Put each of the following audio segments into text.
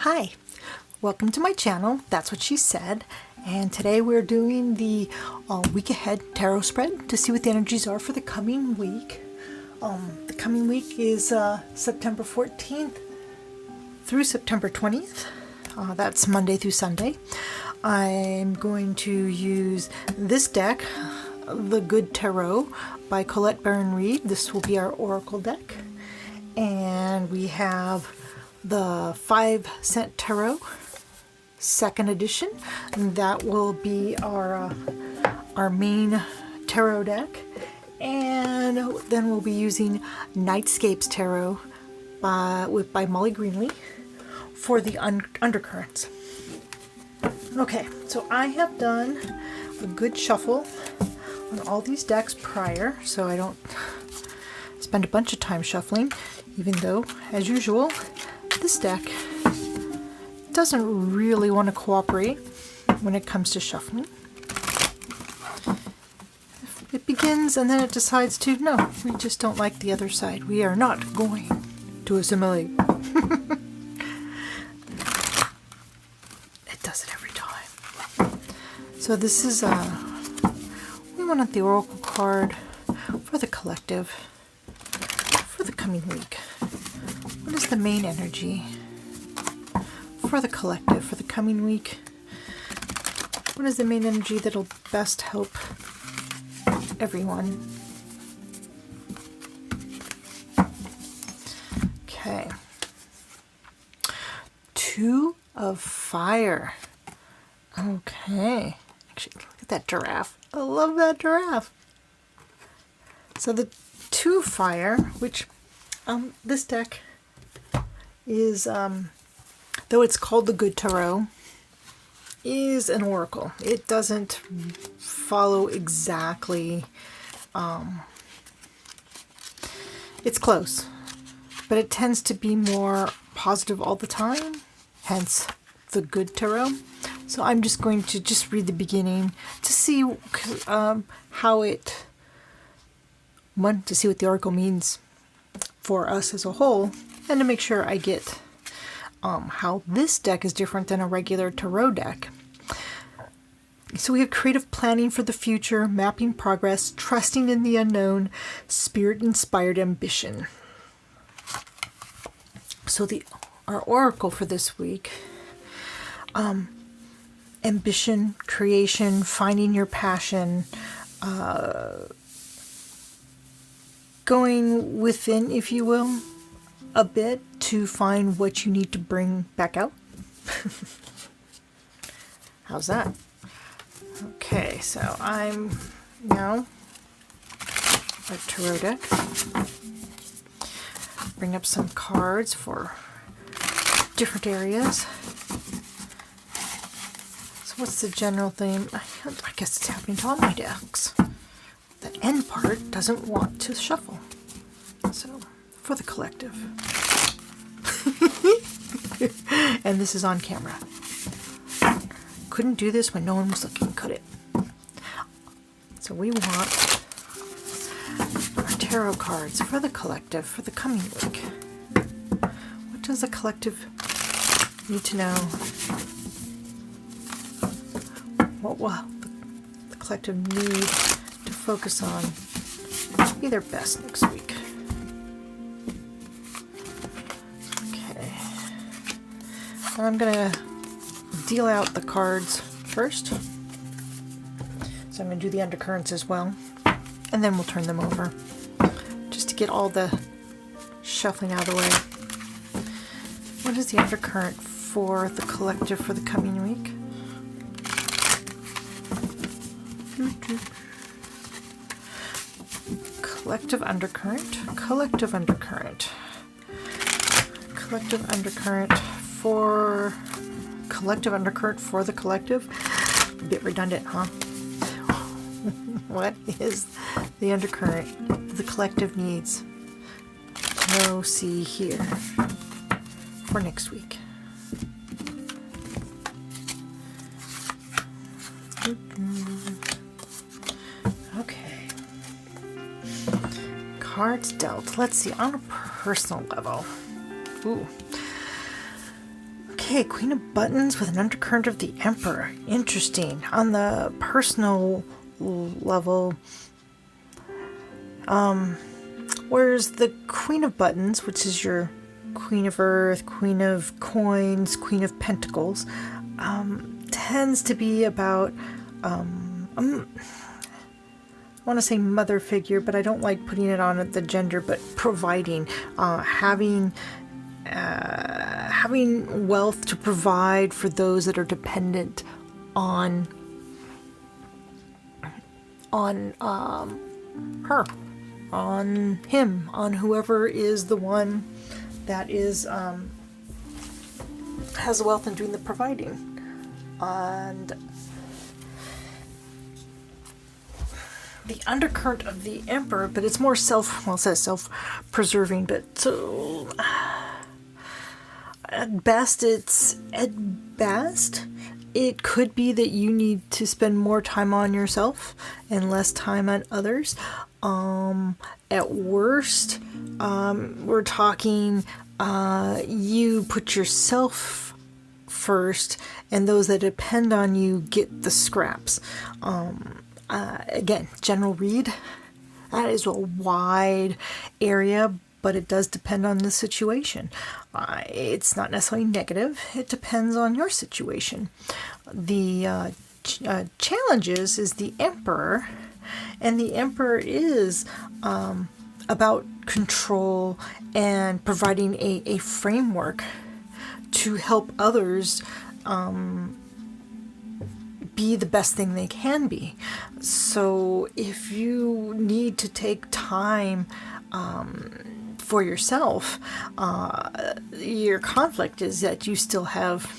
Hi, welcome to my channel, That's What She Said, and today we're doing the week ahead tarot spread to see what the energies are for the coming week. The coming week is September 14th through September 20th. That's Monday through Sunday. I'm going to use this deck, The Good Tarot by Colette Baron-Reid. This will be our Oracle deck. And we have the 5-cent tarot, second edition. That will be our main tarot deck. And then we'll be using Nightscapes Tarot by Molly Greenlee for the undercurrents. Okay, so I have done a good shuffle on all these decks prior, so I don't spend a bunch of time shuffling, even though, as usual, this deck doesn't really want to cooperate when it comes to shuffling. It begins and then it decides to, no, we just don't like the other side. We are not going to assimilate. It does it every time. So this is, we wanted the Oracle card for the collective for the coming week. What is the main energy for the collective for the coming week? What is the main energy that'll best help everyone? Okay. 2 of Fire. Okay. Actually, look at that giraffe. I love that giraffe. So the 2 of Fire, which this deck is, though it's called the Good Tarot, is an oracle. It doesn't follow exactly, it's close, but it tends to be more positive all the time, hence the Good Tarot. So I'm just going to just read the beginning to see how it, to see what the oracle means for us as a whole, and to make sure I get how this deck is different than a regular tarot deck. So we have creative planning for the future, mapping progress, trusting in the unknown, spirit-inspired ambition. So our oracle for this week, ambition, creation, finding your passion, going within, if you will, a bit to find what you need to bring back out. How's that? Okay, so I'm now a tarot deck. Bring up some cards for different areas. So what's the general theme? I guess it's happening to all my decks. The end part doesn't want to shuffle. So for the collective. And this is on camera. Couldn't do this when no one was looking, could it? So we want our tarot cards for the collective for the coming week. What does the collective need to know? What will the collective need to focus on to be their best next week? Okay. I'm going to deal out the cards first. So I'm going to do the undercurrents as well. And then we'll turn them over. Just to get all the shuffling out of the way. What is the undercurrent for the collective for the coming week? Collective undercurrent. Collective undercurrent. Collective undercurrent for... Collective undercurrent for the collective? A bit redundant, huh? What is the undercurrent the collective needs to know, see, hear for next week? Okay. Cards dealt. Let's see, on a personal level. Ooh. Okay, Queen of Buttons with an undercurrent of the Emperor. Interesting. On the personal level, whereas the Queen of Buttons, which is your Queen of Earth, Queen of Coins, Queen of Pentacles, tends to be about, I want to say mother figure, but I don't like putting it on the gender, but providing, having wealth to provide for those that are dependent on her, on him, on whoever is the one that is has the wealth and doing the providing. And the undercurrent of the Emperor, but it's more it says self-preserving, but so at best it could be that you need to spend more time on yourself and less time on others. At worst, we're talking you put yourself first, and those that depend on you get the scraps. Again, general read. That is a wide area, but it does depend on the situation. It's not necessarily negative. It depends on your situation. The challenges is the Emperor, and the Emperor is about control and providing a framework to help others be the best thing they can be. So if you need to take time for yourself, your conflict is that you still have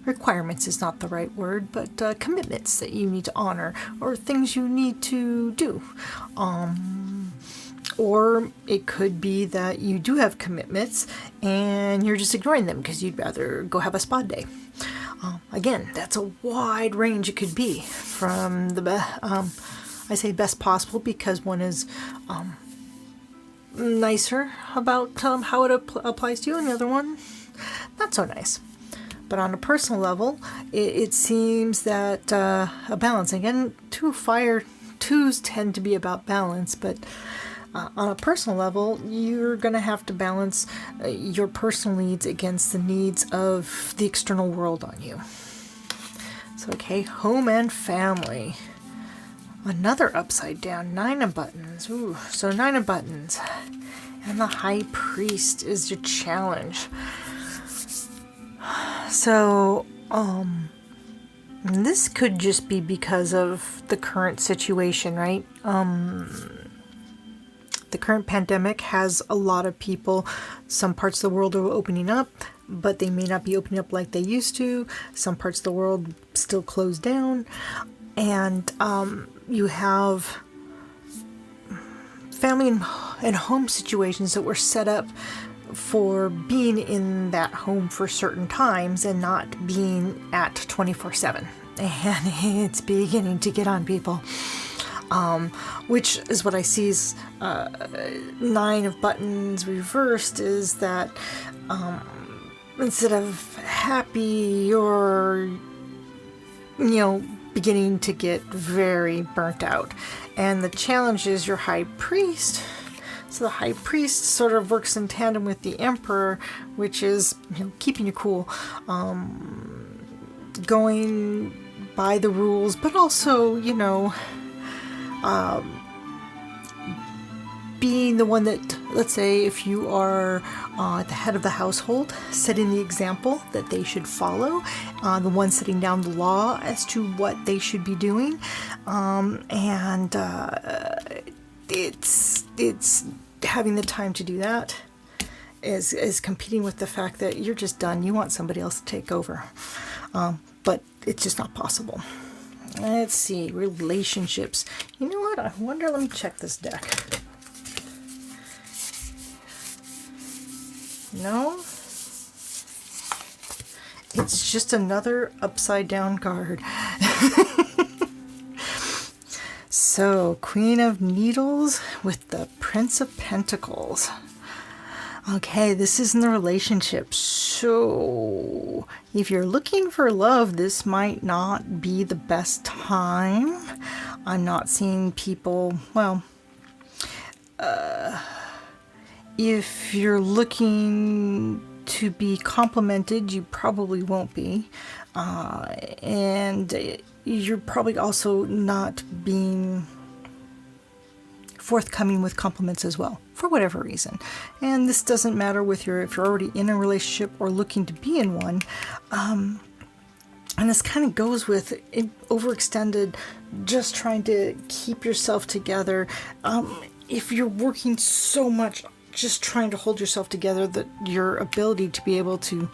requirements is not the right word, but commitments that you need to honor, or things you need to do. Or it could be that you do have commitments and you're just ignoring them because you'd rather go have a spa day. Again, that's a wide range it could be, from the I say best possible because one is nicer about how it applies to you, and the other one not so nice. But on a personal level, it seems that a balance. Again, twos tend to be about balance, but on a personal level, you're going to have to balance your personal needs against the needs of the external world on you. So, okay, home and family. Another upside down, 9 of Buttons. Ooh, so 9 of Buttons. And the High Priest is your challenge. So, this could just be because of the current situation, right? The current pandemic has a lot of people. Some parts of the world are opening up, but they may not be opening up like they used to. Some parts of the world still closed down. And you have family and home situations that were set up for being in that home for certain times and not being at 24/7. And it's beginning to get on people. Which is what I see is 9 of Buttons reversed, is that instead of happy, you're, beginning to get very burnt out. And the challenge is your High Priest. So the High Priest sort of works in tandem with the Emperor, which is keeping you cool, going by the rules, but also, being the one that, let's say, if you are at the head of the household, setting the example that they should follow, the one setting down the law as to what they should be doing, and it's having the time to do that is competing with the fact that you're just done. You want somebody else to take over, but it's just not possible. Let's see, relationships. You know what? I wonder, let me check this deck. No? It's just another upside down card. So, Queen of Needles with the Prince of Pentacles. Okay, this is in the relationship. So if you're looking for love, this might not be the best time. I'm not seeing people, well, if you're looking to be complimented, you probably won't be. And you're probably also not being forthcoming with compliments as well, for whatever reason. And this doesn't matter if you're already in a relationship or looking to be in one. And this kind of goes with overextended, just trying to keep yourself together. If you're working so much, just trying to hold yourself together, that your ability to be able to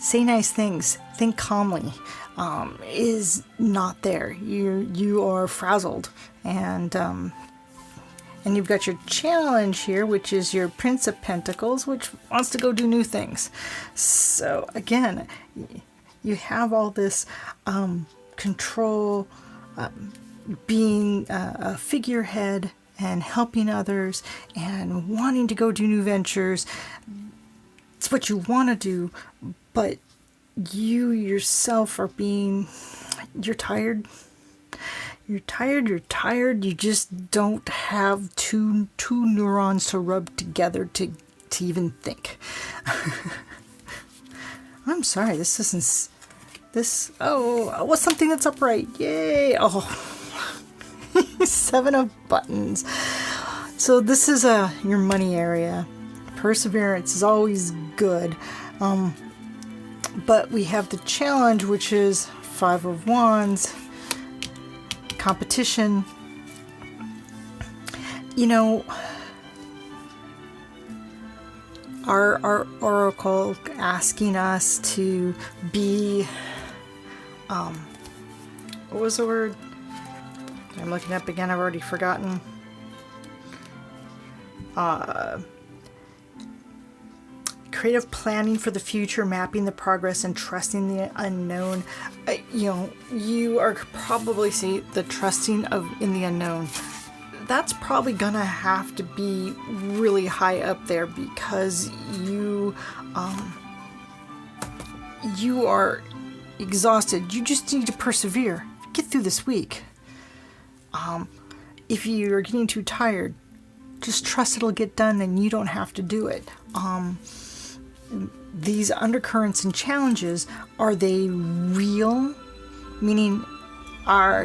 say nice things, think calmly, is not there. You are frazzled, and you've got your challenge here, which is your Prince of Pentacles, which wants to go do new things. So again, you have all this control, being a figurehead and helping others and wanting to go do new ventures. It's what you want to do, but you yourself are you're tired. You're tired. You just don't have two neurons to rub together to even think. I'm sorry, what's something that's upright? Yay! Oh, 7 of buttons. So this is your money area. Perseverance is always good. But we have the challenge, which is 5 of Wands. Competition. You know, our oracle asking us to be, what was the word? I'm looking up again, I've already forgotten. Creative planning for the future, mapping the progress, and trusting the unknown. You are probably the trusting in the unknown. That's probably gonna have to be really high up there, because you are exhausted. You just need to persevere. Get through this week. If you're getting too tired, just trust it'll get done and you don't have to do it. These undercurrents and challenges, are they real? Meaning,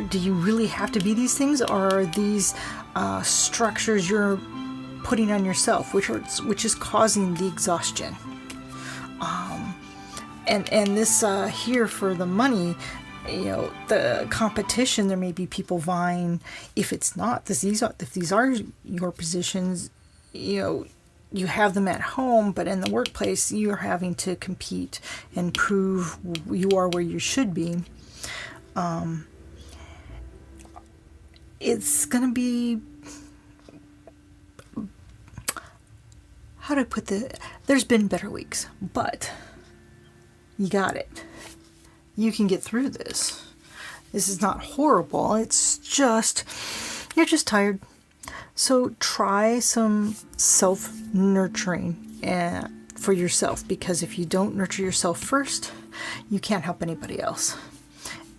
do you really have to be these things, or are these structures you're putting on yourself, which is causing the exhaustion? And this here for the money, the competition, there may be people vying. If these are your positions, you have them at home, but in the workplace, you're having to compete and prove you are where you should be. It's going to be, how do I put this? There's been better weeks, but you got it. You can get through this. This is not horrible. It's just, you're just tired. So try some self-nurturing for yourself, because if you don't nurture yourself first, you can't help anybody else.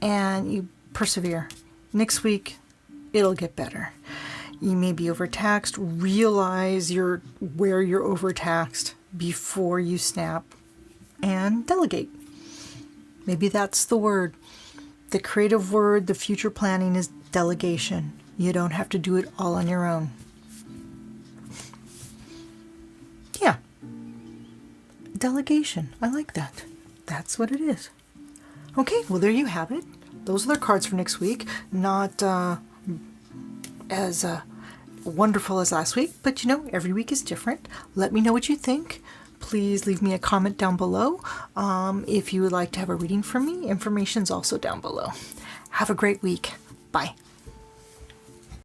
And you persevere. Next week, it'll get better. You may be overtaxed. Realize where you're overtaxed before you snap, and delegate. Maybe that's the word. The creative word, the future planning, is delegation. You don't have to do it all on your own. Yeah. Delegation. I like that. That's what it is. Okay, well, there you have it. Those are the cards for next week. Not as wonderful as last week, but every week is different. Let me know what you think. Please leave me a comment down below. If you would like to have a reading from me, information's also down below. Have a great week. Bye.